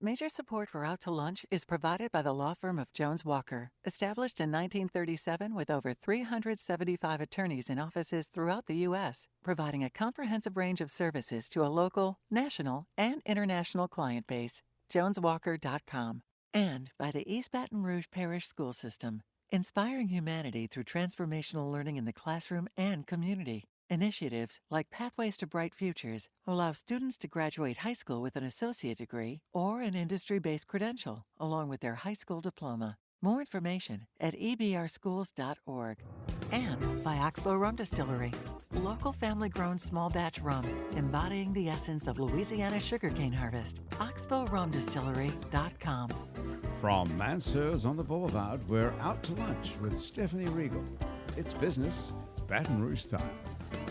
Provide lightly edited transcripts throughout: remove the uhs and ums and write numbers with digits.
Major support for Out to Lunch is provided by the law firm of Jones Walker, established in 1937 with over 375 attorneys in offices throughout the U.S., providing a comprehensive range of services to a local, national, and international client base. JonesWalker.com. And by the East Baton Rouge Parish School System, inspiring humanity through transformational learning in the classroom and community. Initiatives like Pathways to Bright Futures allow students to graduate high school with an associate degree or an industry-based credential, along with their high school diploma. More information at ebrschools.org. And by Oxbow Rum Distillery, local family-grown small batch rum, embodying the essence of Louisiana sugarcane harvest. OxbowRumDistillery.com. From Mansell's on the Boulevard, we're out to lunch with Stephanie Regal. It's business, Baton Rouge style.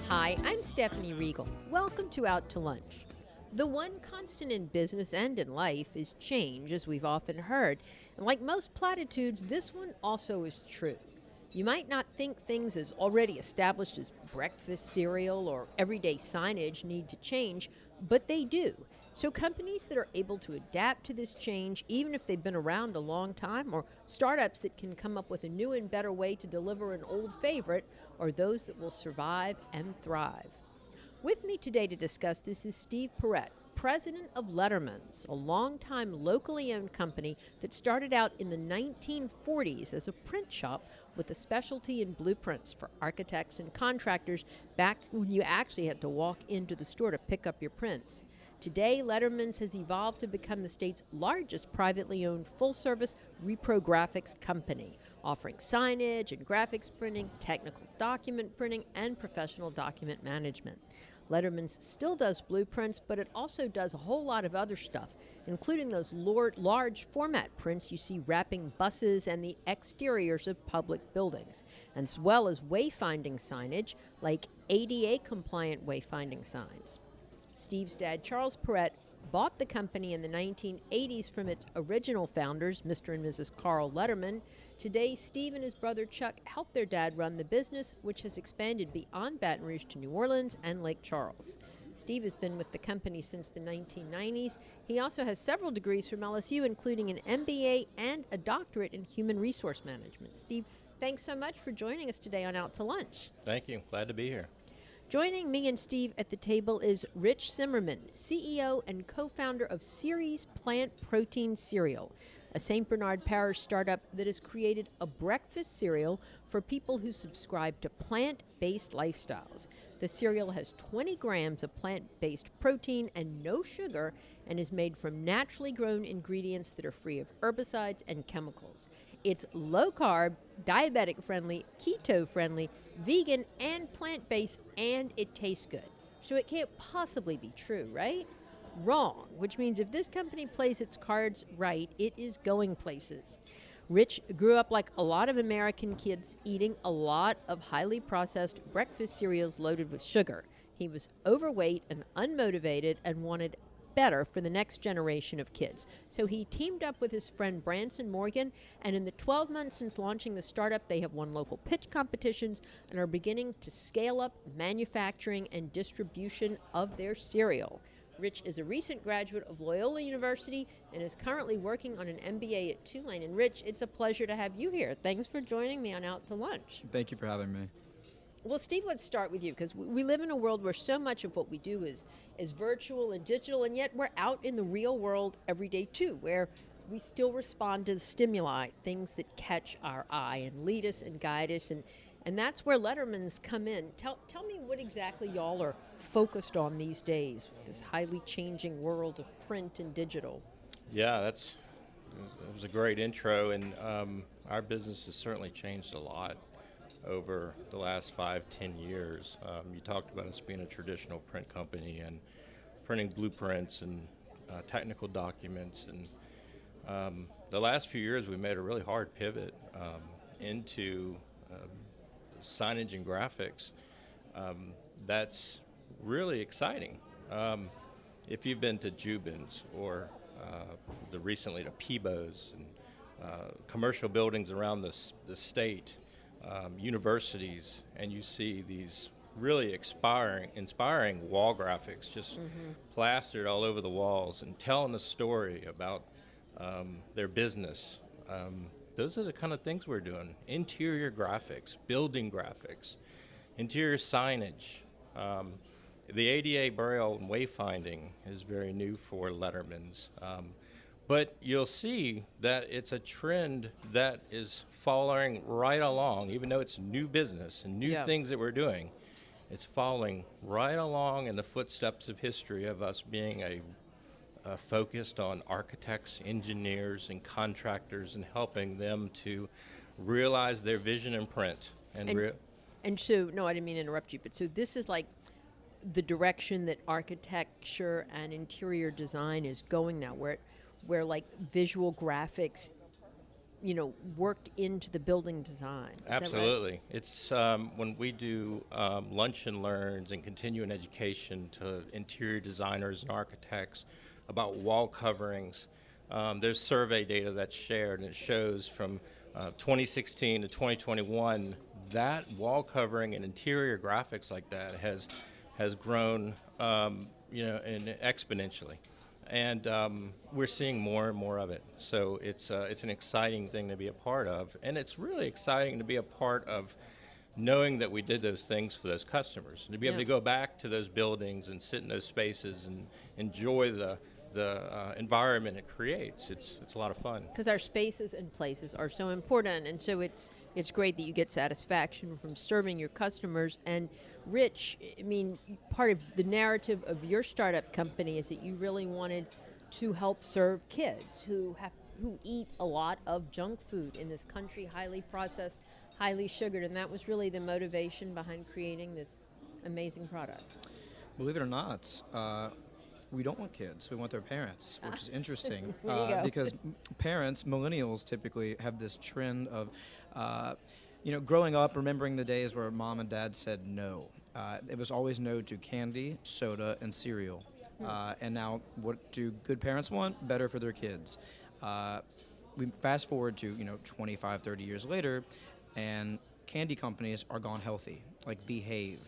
Hi, I'm Stephanie Regal. Welcome to Out to Lunch. The one constant in business and in life is change, as we've often heard. And like most platitudes, this one also is true. You might not think things as already established as breakfast cereal or everyday signage need to change, but they do. So companies that are able to adapt to this change, even if they've been around a long time, or startups that can come up with a new and better way to deliver an old favorite, are those that will survive and thrive. With me today to discuss this is Steve Perrett, president of Letterman's, a longtime locally owned company that started out in the 1940s as a print shop with a specialty in blueprints for architects and contractors back when you actually had to walk into the store to pick up your prints. Today, Letterman's has evolved to become the state's largest privately owned full-service reprographics company, offering signage and graphics printing, technical document printing, and professional document management. Letterman's still does blueprints, but it also does a whole lot of other stuff, including those large format prints you see wrapping buses and the exteriors of public buildings, as well as wayfinding signage like ADA-compliant wayfinding signs. Steve's dad, Charles Perret, bought the company in the 1980s from its original founders, Mr. and Mrs. Carl Letterman. Today, Steve and his brother Chuck helped their dad run the business, which has expanded beyond Baton Rouge to New Orleans and Lake Charles. Steve has been with the company since the 1990s. He also has several degrees from LSU, including an MBA and a doctorate in human resource management. Steve, thanks so much for joining us today on Out to Lunch. Thank you. Glad to be here. Joining me and Steve at the table is Rich Zimmerman, CEO and co-founder of Ceres Plant Protein Cereal, a St. Bernard Parish startup that has created a breakfast cereal for people who subscribe to plant-based lifestyles. The cereal has 20 grams of plant-based protein and no sugar and is made from naturally grown ingredients that are free of herbicides and chemicals. It's low-carb, diabetic-friendly, keto-friendly, vegan, and plant-based, and it tastes good. So it can't possibly be true, right? Wrong, which means if this company plays its cards right, it is going places. Rich grew up like a lot of American kids, eating a lot of highly processed breakfast cereals loaded with sugar. He was overweight and unmotivated and wanted better for the next generation of kids. So he teamed up with his friend Branson Morgan, and in the 12 months since launching the startup, they have won local pitch competitions and are beginning to scale up manufacturing and distribution of their cereal. Rich is a recent graduate of Loyola University and is currently working on an MBA at Tulane. And Rich, it's a pleasure to have you here. Thanks for joining me on Out to Lunch. Thank you for having me. Well, Steve, let's start with you, because we live in a world where so much of what we do is virtual and digital, and yet we're out in the real world every day too, where we still respond to the stimuli, things that catch our eye and lead us and guide us, and that's where Letterman's come in. Tell me what exactly y'all are focused on these days, with this highly changing world of print and digital. Yeah, that was a great intro, and our business has certainly changed a lot over the last 5-10 years. You talked about us being a traditional print company and printing blueprints and technical documents, and the last few years we made a really hard pivot into signage and graphics. That's really exciting. If you've been to Jubin's or recently to Peebo's and commercial buildings around the state, universities, and you see these really inspiring wall graphics, just plastered all over the walls and telling a story about their business. Those are the kind of things we're doing. Interior graphics, building graphics, interior signage. The ADA Braille and wayfinding is very new for Letterman's. But you'll see that it's a trend that is following right along, even though it's new business and new things that we're doing. It's following right along in the footsteps of history of us being focused on architects, engineers, and contractors and helping them to realize their vision in print. And so, no, I didn't mean to interrupt you, but so this is like the direction that architecture and interior design is going now, where like visual graphics, worked into the building design. Is Absolutely. That right? It's when we do lunch and learns and continuing education to interior designers and architects about wall coverings. There's survey data that's shared, and it shows from 2016 to 2021 that wall covering and interior graphics like that has grown, exponentially, and we're seeing more and more of it. So it's an exciting thing to be a part of, and it's really exciting to be a part of knowing that we did those things for those customers, and to be able to go back to those buildings and sit in those spaces and enjoy the environment it creates. It's a lot of fun. Because our spaces and places are so important, and so it's great that you get satisfaction from serving your customers. And Rich, I mean, part of the narrative of your startup company is that you really wanted to help serve kids who eat a lot of junk food in this country, highly processed, highly sugared, and that was really the motivation behind creating this amazing product. Believe it or not, we don't want kids. We want their parents, which is interesting There you go. because parents, millennials, typically have this trend of, growing up, remembering the days where mom and dad said no. It was always no to candy, soda, and cereal. And now, what do good parents want? Better for their kids. We fast forward to 25, 30 years later, and candy companies are gone healthy, like Behave,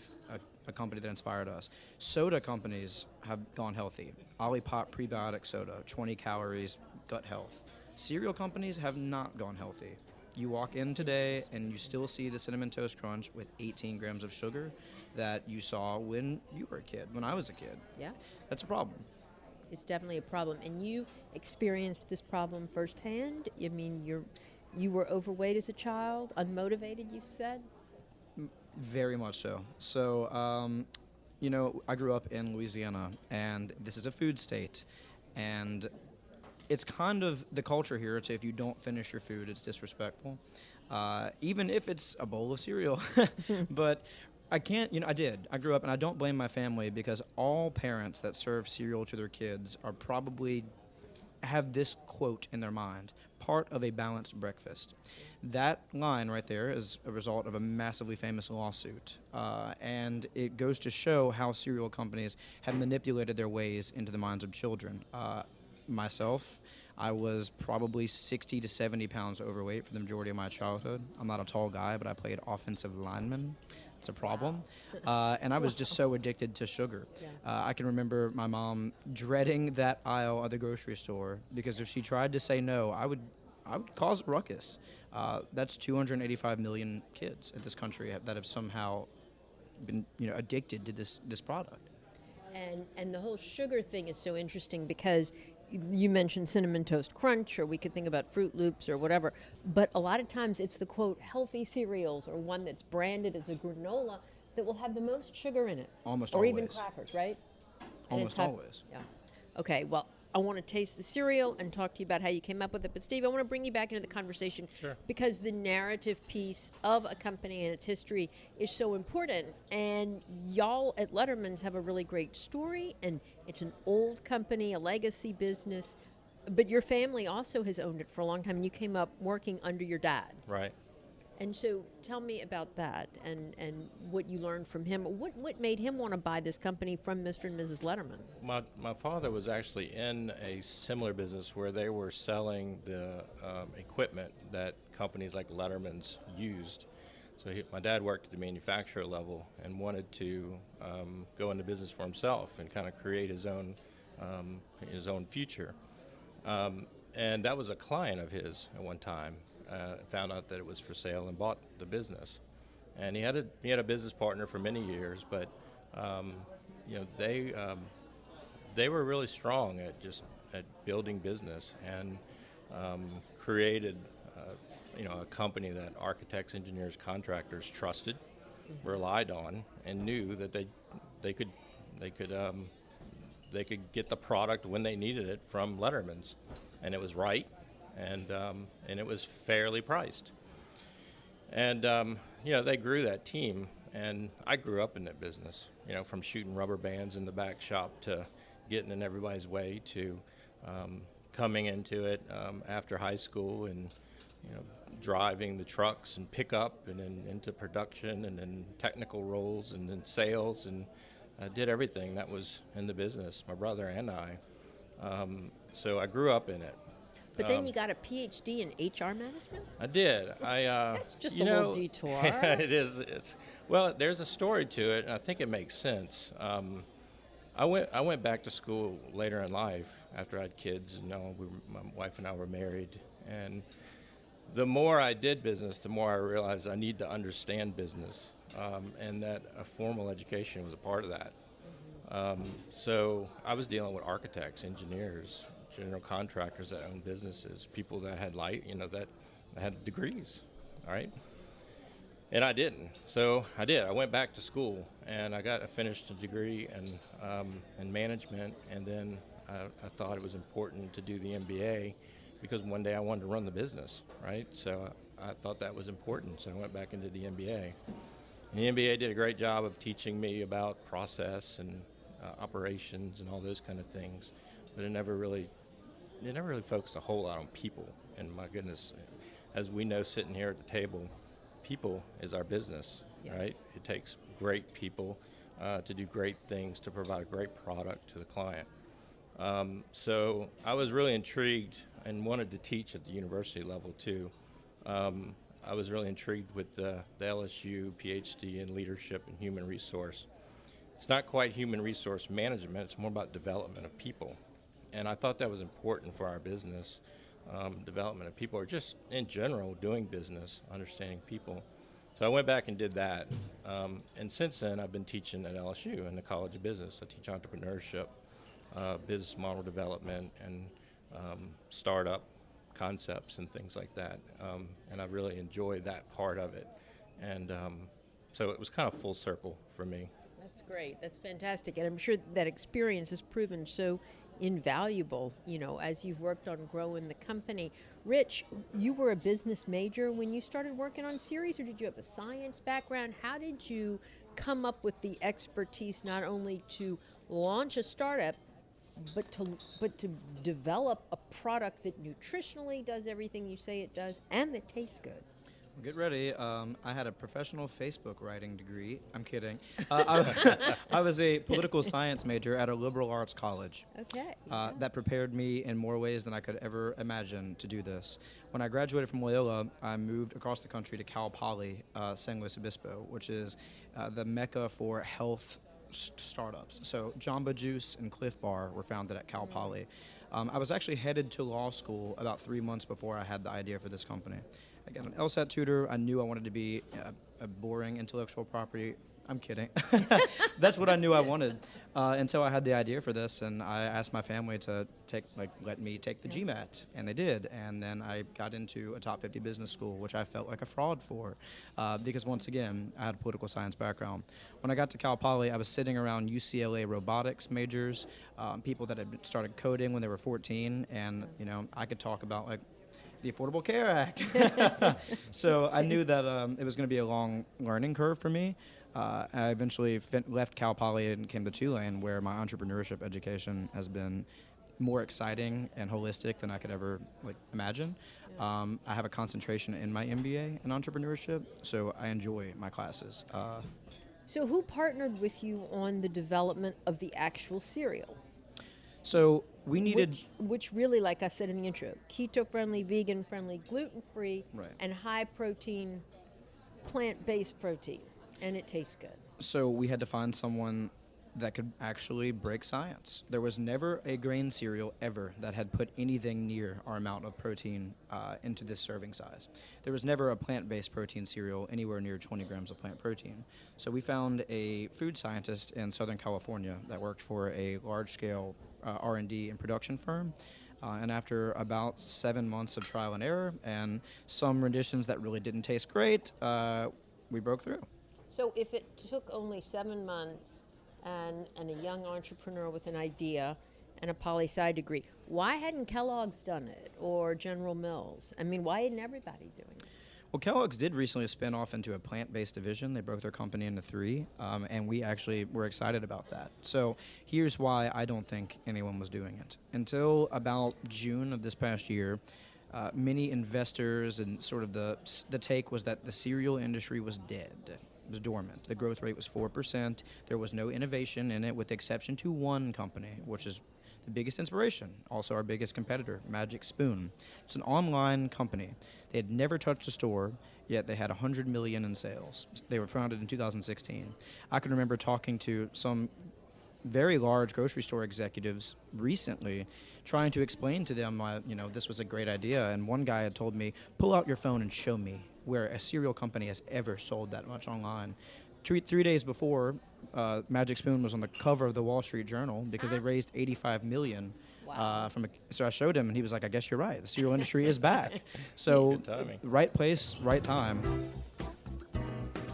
a company that inspired us. Soda companies have gone healthy. Olipop prebiotic soda, 20 calories, gut health. Cereal companies have not gone healthy. You walk in today and you still see the Cinnamon Toast Crunch with 18 grams of sugar that you saw when you were a kid, when I was a kid. Yeah. That's a problem. It's definitely a problem. And you experienced this problem firsthand? I mean, you were overweight as a child, unmotivated, you said? Very much so. So, I grew up in Louisiana, and this is a food state, and it's kind of the culture here to if you don't finish your food, it's disrespectful, even if it's a bowl of cereal. But I can't, I did. I grew up, and I don't blame my family because all parents that serve cereal to their kids are probably have this quote in their mind: part of a balanced breakfast. That line right there is a result of a massively famous lawsuit, and it goes to show how cereal companies have manipulated their ways into the minds of children. Myself, I was probably 60 to 70 pounds overweight for the majority of my childhood. I'm not a tall guy, but I played offensive lineman. It's a problem. And I was just so addicted to sugar. Yeah. I can remember my mom dreading that aisle of the grocery store because if she tried to say no, I would cause a ruckus. That's 285 million kids in this country that have somehow been addicted to this product. And the whole sugar thing is so interesting because you mentioned Cinnamon Toast Crunch, or we could think about Fruit Loops or whatever, but a lot of times it's the, quote, healthy cereals or one that's branded as a granola that will have the most sugar in it. Almost or always. Or even crackers, right? Almost always. Yeah. Okay, well, I want to taste the cereal and talk to you about how you came up with it. But Steve, I want to bring you back into the conversation because the narrative piece of a company and its history is so important. And y'all at Letterman's have a really great story, and it's an old company, a legacy business. But your family also has owned it for a long time, and you came up working under your dad. Right. And so tell me about that and what you learned from him. What made him want to buy this company from Mr. and Mrs. Letterman? My father was actually in a similar business where they were selling the equipment that companies like Letterman's used. So my dad worked at the manufacturer level and wanted to go into business for himself and kind of create his own future. And that was a client of his at one time. Found out that it was for sale and bought the business. And he had a business partner for many years, but they were really strong at building business and created a company that architects, engineers, contractors trusted, relied on, and knew that they could get the product when they needed it from Letterman's, and it was right, and it was fairly priced. And they grew that team, and I grew up in that business. From shooting rubber bands in the back shop to getting in everybody's way to coming into it after high school and driving the trucks and pickup and then into production and then technical roles and then sales, and I did everything that was in the business, my brother and I. So I grew up in it. But then you got a PhD in HR management? I did. That's just a little detour. It is. Well, there's a story to it, and I think it makes sense. I went back to school later in life after I had kids, and my wife and I were married. And the more I did business, the more I realized I need to understand business, and that a formal education was a part of that. So I was dealing with architects, engineers, general contractors that own businesses, people that had that had degrees, all right? And I didn't. So I did. I went back to school, and I finished a degree in management, and then I thought it was important to do the MBA because one day I wanted to run the business, right? So I thought that was important, so I went back and did the MBA. And the MBA did a great job of teaching me about process and operations and all those kind of things, but it never really focused a whole lot on people. And my goodness, as we know sitting here at the table, people is our business, right? It takes great people to do great things, to provide a great product to the client. So I was really intrigued and wanted to teach at the university level too. I was really intrigued with the LSU PhD in leadership and human resource. It's not quite human resource management, it's more about development of people. And I thought that was important for our business, development of people, or just in general doing business, understanding people. So I went back and did that. And since then, I've been teaching at LSU in the College of Business. I teach entrepreneurship, business model development, and startup concepts and things like that. And I really enjoy that part of it. And so it was kind of full circle for me. That's great. That's fantastic. And I'm sure that experience has proven so invaluable, as you've worked on growing the company. Rich, you were a business major when you started working on series, or did you have a science background? How did you come up with the expertise not only to launch a startup, but to develop a product that nutritionally does everything you say it does and that tastes good? Get ready. I had a professional Facebook writing degree. I'm kidding. I was a political science major at a liberal arts college. Okay. That prepared me in more ways than I could ever imagine to do this. When I graduated from Loyola, I moved across the country to Cal Poly, San Luis Obispo, which is the mecca for health startups. So Jamba Juice and Cliff Bar were founded at Cal Poly. I was actually headed to law school about 3 months before I had the idea for this company. I got an LSAT tutor. I knew I wanted to be a boring intellectual property. I'm kidding. That's what I knew I wanted until I had the idea for this, and I asked my family to let me take the GMAT, and they did. And then I got into a top 50 business school, which I felt like a fraud for, because once again, I had a political science background. When I got to Cal Poly, I was sitting around UCLA robotics majors, people that had started coding when they were 14, and I could talk about the Affordable Care Act. So I knew that it was going to be a long learning curve for me. I eventually left Cal Poly and came to Tulane, where my entrepreneurship education has been more exciting and holistic than I could ever imagine. I have a concentration in my MBA in entrepreneurship, so I enjoy my classes. So who partnered with you on the development of the actual cereal? So we needed... Which really, like I said in the intro, keto-friendly, vegan-friendly, gluten-free, Right. and high-protein plant-based protein, and it tastes good. So we had to find someone that could actually break science. There was never a grain cereal ever that had put anything near our amount of protein into this serving size. There was never a plant-based protein cereal anywhere near 20 grams of plant protein. So we found a food scientist in Southern California that worked for a large-scale R&D and production firm. And after about 7 months of trial and error and some renditions that really didn't taste great, we broke through. So if it took only 7 months and a young entrepreneur with an idea and a poli-sci degree, why hadn't Kellogg's done it or General Mills? I mean, why isn't everybody doing it? Well, Kellogg's did recently spin off into a plant-based division. They broke their company into 3, and we actually were excited about that. So here's why I don't think anyone was doing it. Until about June of this past year, many investors and sort of the take was that the cereal industry was dead. It was dormant. The growth rate was 4%. There was no innovation in it with the exception to one company, which is the biggest inspiration, also our biggest competitor, Magic Spoon. It's an online company. They had never touched a store, yet they had $100 million in sales. They were founded in 2016. I can remember talking to some very large grocery store executives recently, trying to explain to them, this was a great idea. And one guy had told me, pull out your phone and show me where a cereal company has ever sold that much online. 3 days before, Magic Spoon was on the cover of the Wall Street Journal because they raised $85 million. Wow. So I showed him, and he was like, I guess you're right. The cereal industry is back. So Good timing. right place, right time.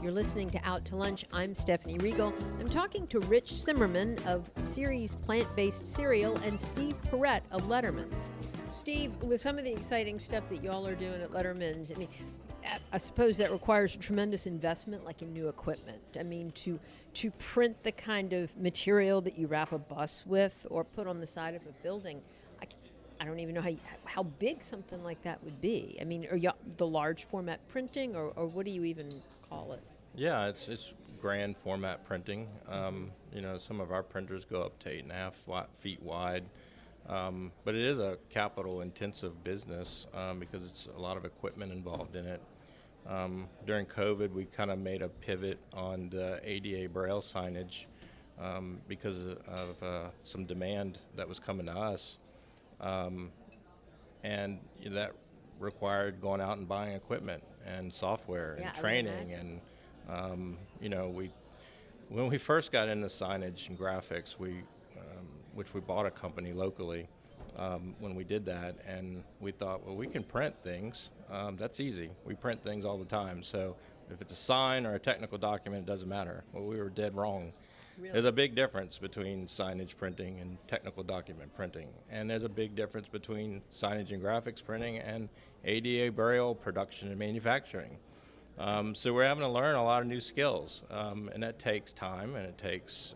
You're listening to Out to Lunch. I'm Stephanie Riegel. I'm talking to Rich Simmerman of Ceres Plant-Based Cereal and Steve Perrett of Letterman's. Steve, with some of the exciting stuff that y'all are doing at Letterman's, I mean, I suppose that requires a tremendous investment, like in new equipment. I mean, to print the kind of material that you wrap a bus with or put on the side of a building, I don't even know how big something like that would be. I mean, are you the large format printing, or what do you even call it? Yeah, it's grand format printing. Some of our printers go up to 8.5 feet wide. But it is a capital-intensive business because it's a lot of equipment involved in it. During COVID, we kind of made a pivot on the ADA Braille signage because of some demand that was coming to us. And that required going out and buying equipment and software and training. And, when we first got into signage and graphics, which we bought a company locally when we did that, and we thought, well, we can print things. That's easy. We print things all the time. So if it's a sign or a technical document, it doesn't matter. Well, we were dead wrong. Really? There's a big difference between signage printing and technical document printing. And there's a big difference between signage and graphics printing and ADA Braille production and manufacturing. So we're having to learn a lot of new skills, and that takes time, and it takes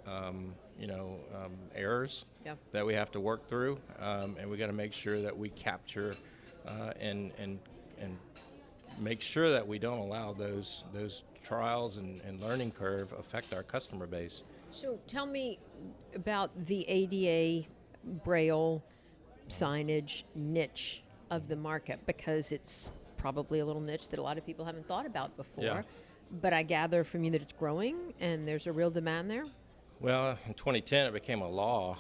errors that we have to work through, and we got to make sure that we capture and make sure that we don't allow those trials and learning curve affect our customer base. So tell me about the ADA Braille signage niche of the market, because it's probably a little niche that a lot of people haven't thought about before. Yeah. But I gather from you that it's growing and there's a real demand there? Well, in 2010, it became a law.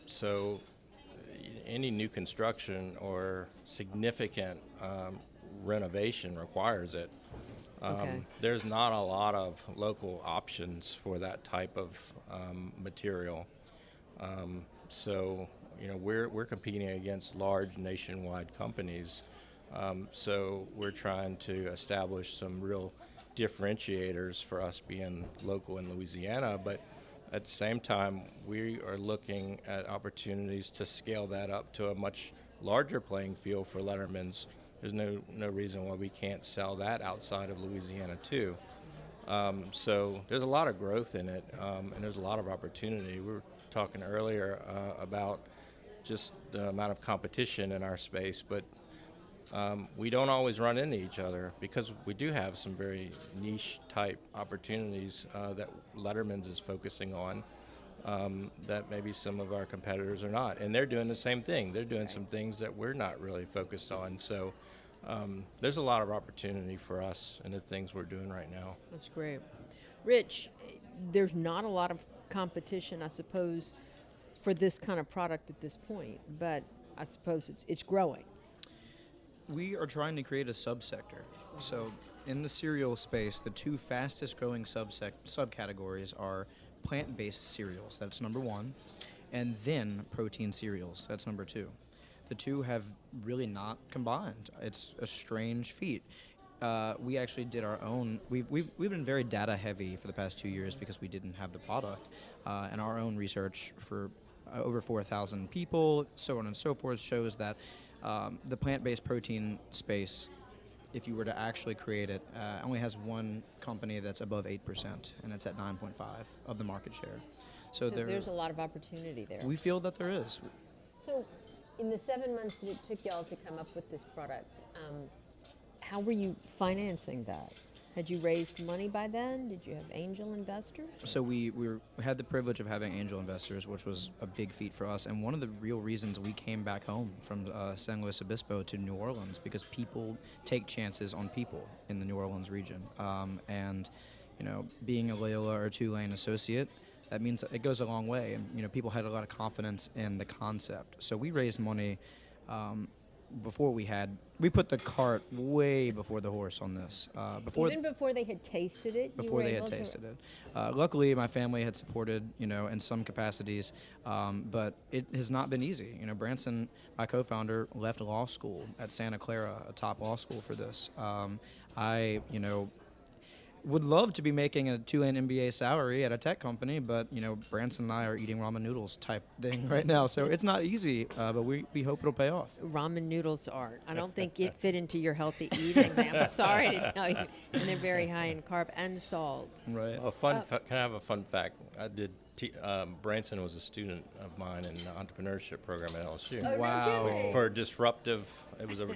So any new construction or significant renovation requires it. Okay. There's not a lot of local options for that type of material. So we're competing against large nationwide companies. So we're trying to establish some real differentiators for us being local in Louisiana, but at the same time, we are looking at opportunities to scale that up to a much larger playing field for Letterman's. There's no reason why we can't sell that outside of Louisiana too. So there's a lot of growth in it, and there's a lot of opportunity. We were talking earlier about just the amount of competition in our space, but we don't always run into each other because we do have some very niche type opportunities that Letterman's is focusing on that maybe some of our competitors are not. And they're doing the same thing. They're doing some things that we're not really focused on. So there's a lot of opportunity for us in the things we're doing right now. That's great. Rich, there's not a lot of competition, I suppose, for this kind of product at this point, but I suppose it's growing. We are trying to create a subsector. So in the cereal space, the two fastest growing subcategories are plant-based cereals, that's number one, and then protein cereals, that's number two. The two have really not combined. It's a strange feat. We actually did our own. We've been very data heavy for the past 2 years because we didn't have the product, and our own research for over 4,000 people, so on and so forth, shows that the plant-based protein space, if you were to actually create it, only has one company that's above 8%, and it's at 9.5 of the market share. So there's a lot of opportunity there. we feel that there is. So, in the 7 months that it took y'all to come up with this product, how were you financing that? Had you raised money by then? Did you have angel investors? So we had the privilege of having angel investors, which was a big feat for us, and one of the real reasons we came back home from San Luis Obispo to New Orleans, because people take chances on people in the New Orleans region, and being a Loyola or Tulane associate, that means it goes a long way, and people had a lot of confidence in the concept. So we raised money before we put the cart way before the horse on this. Even before they had tasted it? Before they had tasted it. Luckily, my family had supported, in some capacities, but it has not been easy. Branson, my co-founder, left law school at Santa Clara, a top law school, for this. I would love to be making a Tulane MBA salary at a tech company, but Branson and I are eating ramen noodles type thing right now, so it's not easy, but we hope it'll pay off. Ramen noodles aren't. I don't think it fit into your healthy eating. I'm sorry to tell you, and they're very high in carb and salt. Right. Can I have a fun fact? I did. Branson was a student of mine in the entrepreneurship program at LSU. Oh, Wow. no kidding. For disruptive, it was a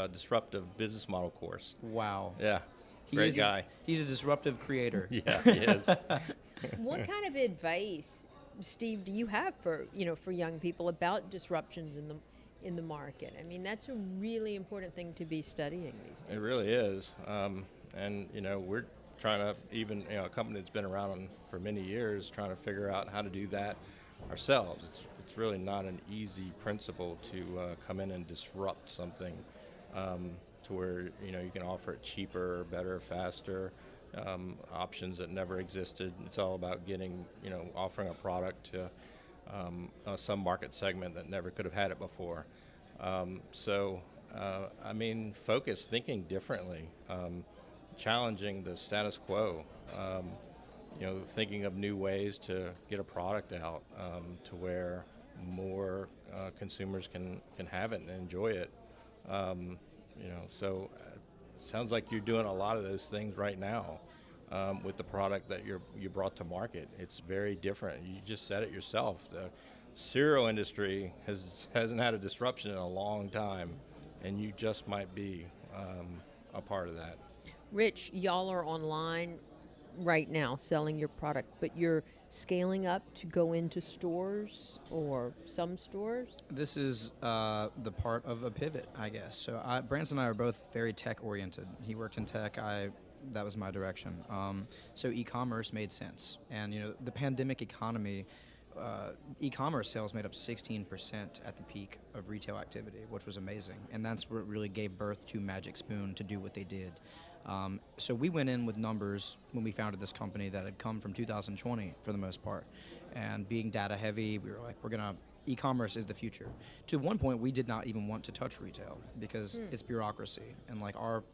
disruptive business model course. Wow. Yeah. Great He's guy. He's a disruptive creator. Yeah, he is. What kind of advice, Steve, do you have for young people about disruptions in the market? I mean, that's a really important thing to be studying these days. It really is. And we're trying to even a company that's been around for many years, trying to figure out how to do that ourselves. It's really not an easy principle to come in and disrupt something. To where you can offer it cheaper, better, faster, options that never existed. It's all about getting offering a product to some market segment that never could have had it before. Focus, thinking differently, challenging the status quo. Thinking of new ways to get a product out to where more consumers can have it and enjoy it. So it sounds like you're doing a lot of those things right now with the product that you brought to market. It's very different. You just said it yourself. The cereal industry hasn't had a disruption in a long time, and you just might be a part of that. Rich, y'all are online right now selling your product, but you're scaling up to go into stores or some stores? This is the part of a pivot, I guess. So Branson and I are both very tech-oriented. He worked in tech. That was my direction. So e-commerce made sense. And, the pandemic economy, e-commerce sales made up 16% at the peak of retail activity, which was amazing. And that's what really gave birth to Magic Spoon to do what they did. So we went in with numbers when we founded this company that had come from 2020 for the most part. And being data heavy, we were like, e-commerce is the future. To one point, we did not even want to touch retail because it's bureaucracy. And like our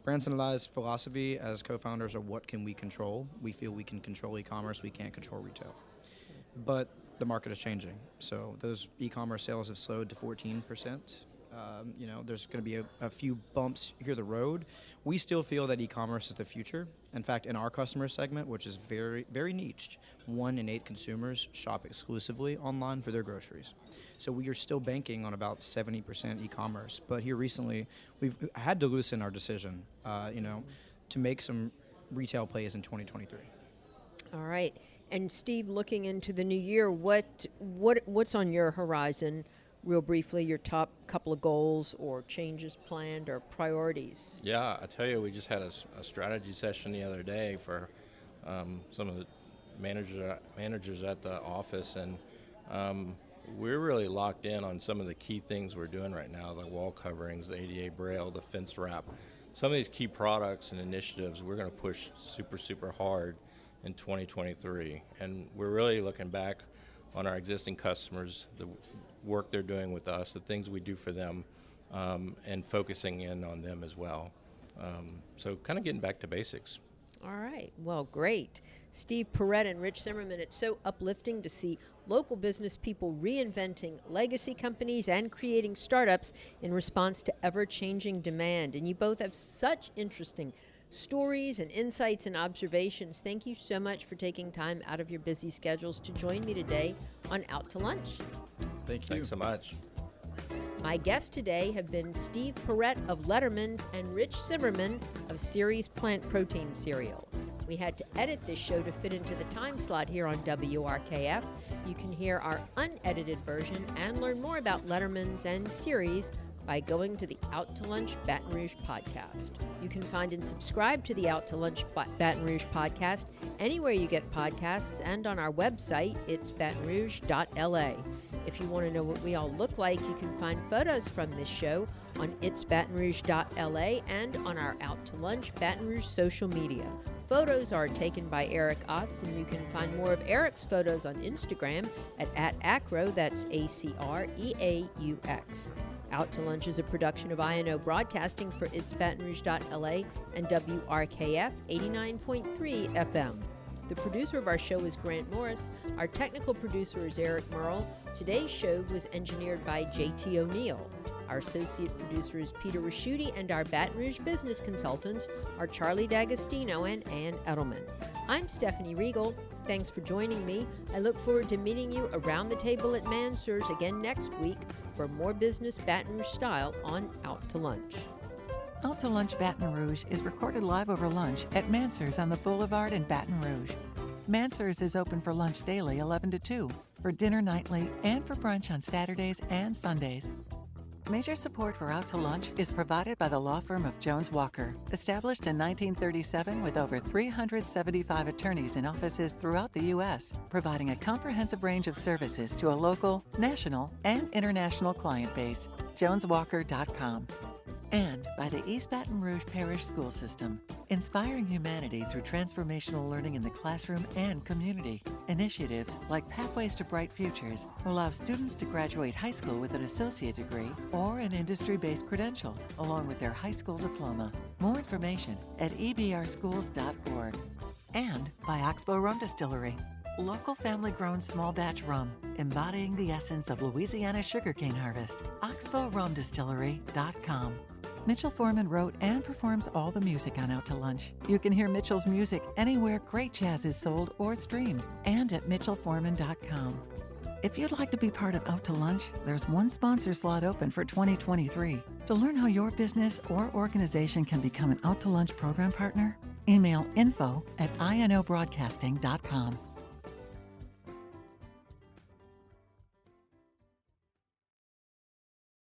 Branson and I's philosophy as co-founders are, what can we control? We feel we can control e-commerce, we can't control retail. But the market is changing. So those e-commerce sales have slowed to 14%. There's going to be a few bumps here the road. We still feel that e-commerce is the future. In fact, in our customer segment, which is very, very niched, 1 in 8 consumers shop exclusively online for their groceries. So we are still banking on about 70% e-commerce. But here recently, we've had to loosen our decision, to make some retail plays in 2023. All right. And Steve, looking into the new year, what's on your horizon real briefly, your top couple of goals or changes planned or priorities? Yeah, I tell you, we just had a strategy session the other day for some of the managers at the office, and we're really locked in on some of the key things we're doing right now, the wall coverings, the ADA braille, the fence wrap. Some of these key products and initiatives we're going to push super hard in 2023. And we're really looking back on our existing customers, the work they're doing with us, the things we do for them, and focusing in on them as well. So kind of getting back to basics. All right. Well, great. Steve Perrett and Rich Zimmerman, it's so uplifting to see local business people reinventing legacy companies and creating startups in response to ever-changing demand. And you both have such interesting stories and insights and observations. Thank you so much for taking time out of your busy schedules to join me today on Out to Lunch. Thank you. Thanks so much. My guests today have been Steve Perrett of Letterman's and Rich Zimmerman of Ceres Plant Protein Cereal. We had to edit this show to fit into the time slot here on WRKF. You can hear our unedited version and learn more about Letterman's and Ceres by going to the Out to Lunch Baton Rouge podcast. You can find and subscribe to the Out to Lunch Baton Rouge podcast anywhere you get podcasts and on our website, it's batonrouge.la. If you want to know what we all look like, you can find photos from this show on itsbatonrouge.la and on our Out to Lunch Baton Rouge social media. Photos are taken by Eric Otts, and you can find more of Eric's photos on Instagram at @acro, that's ACREAUX. Out to Lunch is a production of INO Broadcasting for itsbatonrouge.la and WRKF 89.3 FM. The producer of our show is Grant Morris. Our technical producer is Eric Merle. Today's show was engineered by J.T. O'Neill. Our associate producer is Peter Raschuti, and our Baton Rouge business consultants are Charlie D'Agostino and Ann Edelman. I'm Stephanie Riegel. Thanks for joining me. I look forward to meeting you around the table at Mansur's again next week for more business Baton Rouge style on Out to Lunch. Out to Lunch Baton Rouge is recorded live over lunch at Mansur's on the Boulevard in Baton Rouge. Mansur's is open for lunch daily 11 to 2, for dinner nightly, and for brunch on Saturdays and Sundays. Major support for Out to Lunch is provided by the law firm of Jones Walker, established in 1937 with over 375 attorneys in offices throughout the U.S., providing a comprehensive range of services to a local, national, and international client base. JonesWalker.com. And by the East Baton Rouge Parish School System, inspiring humanity through transformational learning in the classroom and community. Initiatives like Pathways to Bright Futures allow students to graduate high school with an associate degree or an industry-based credential, along with their high school diploma. More information at ebrschools.org. And by Oxbow Rum Distillery, local family-grown small batch rum, embodying the essence of Louisiana sugarcane harvest. OxbowRumDistillery.com. Mitchell Foreman wrote and performs all the music on Out to Lunch. You can hear Mitchell's music anywhere great jazz is sold or streamed, and at mitchellforeman.com. If you'd like to be part of Out to Lunch, there's one sponsor slot open for 2023. To learn how your business or organization can become an Out to Lunch program partner, email info@inobroadcasting.com.